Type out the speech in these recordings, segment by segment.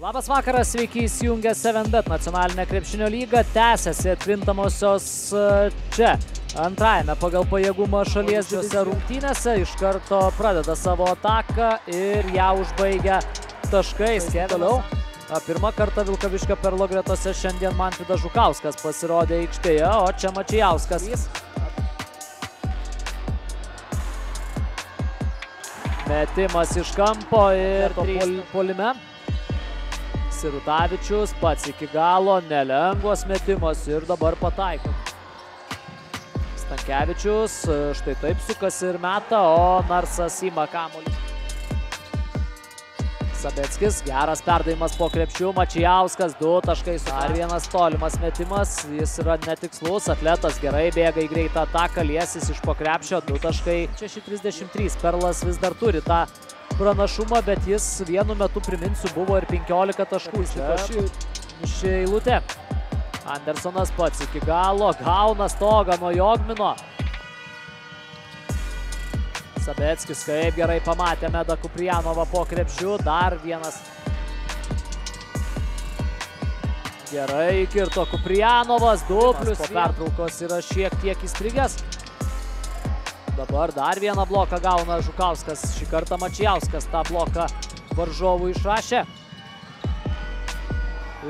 Labas vakaras, sveiki įsijungę 7bet nacionalinę krepšinio lygą, tęsiasi atkrintamosios čia. Antrajame pagal pajėgumą šalies rungtynėse iš karto pradeda savo ataką ir ją užbaigia taškais. Toliau. Pirmą kartą Vilkaviškio Perlo gretose šiandien Mantvydas Žukauskas pasirodė aikštėje, o čia Mačijauskas. Metimas iš kampo ir puolime. Sirutavičius pats iki galo, nelengvas metimas ir dabar pataiko. Stankevičius štai taip sukasi ir meta, o Narsas ima kamuolį. Sabeckis, geras perdavimas po krepšių, Mačijauskas, 2 taškai, dar vienas tolimas metimas, jis yra netikslus, atletas gerai bėga į greitą ataką, liesis iš po krepšio, 2 taškai, 6:33, Perlas vis dar turi tą pranašumą, bet jis vienu metu, priminsiu, buvo ir 15 taškų. Ši eilutė. Andersonas pats iki galo, gauna stogą nuo Jogmino. Sabeckis kaip gerai pamatė Medą Kuprijanovą po krepšių, dar vienas. Gerai kirto Kuprijanovas, duplis po pertraukos yra šiek tiek įstrigęs. Dabar dar vieną bloką gauna Žukauskas, šį kartą Mačijauskas tą bloką varžovų išrašė.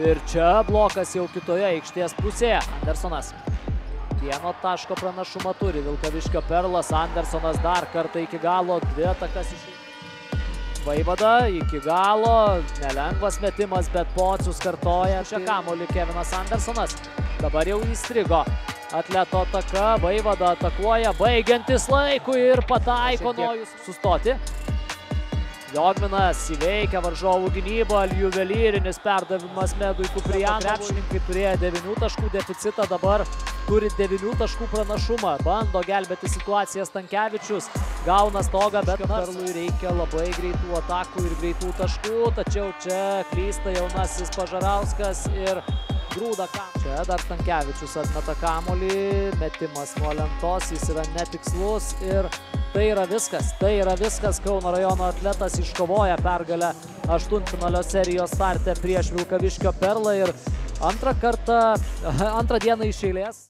Ir čia blokas jau kitoje aikštės pusėje, Andersonas. Vieno taško pranašumą turi Vilkaviškio Perlas, Andersonas dar kartą iki galo, 2 atakas iš. Vaivada iki galo, nelengvas metimas, bet Pocius kartoja. Čia kamuolį Kevinas Andersonas, dabar jau įstrigo. Atleto ataka, Vaivada atakuoja, baigiantis laikui ir pataiko Nojus sustoti. Jogminas įveikia varžovų gynybą, juvelyrinis perdavimas Medui Kuprijanovui. Krepšininkai turėjo 9 taškų deficitą, dabar turi 9 taškų pranašumą. Bando gelbėti situaciją Stankevičius, gauna stogą, bet Perlui reikia labai greitų atakų ir greitų taškų. Tačiau čia klysta jaunasis Pažarauskas ir grūda kamuolį. Čia dar Stankevičius atmeta kamuolį, metimas nuo lentos, jis yra netikslus ir tai yra viskas. Kauno rajono atletas iškovoja pergalę aštuntfinalio serijos starte prieš Vilkaviškio Perlą ir antrą dieną iš eilės.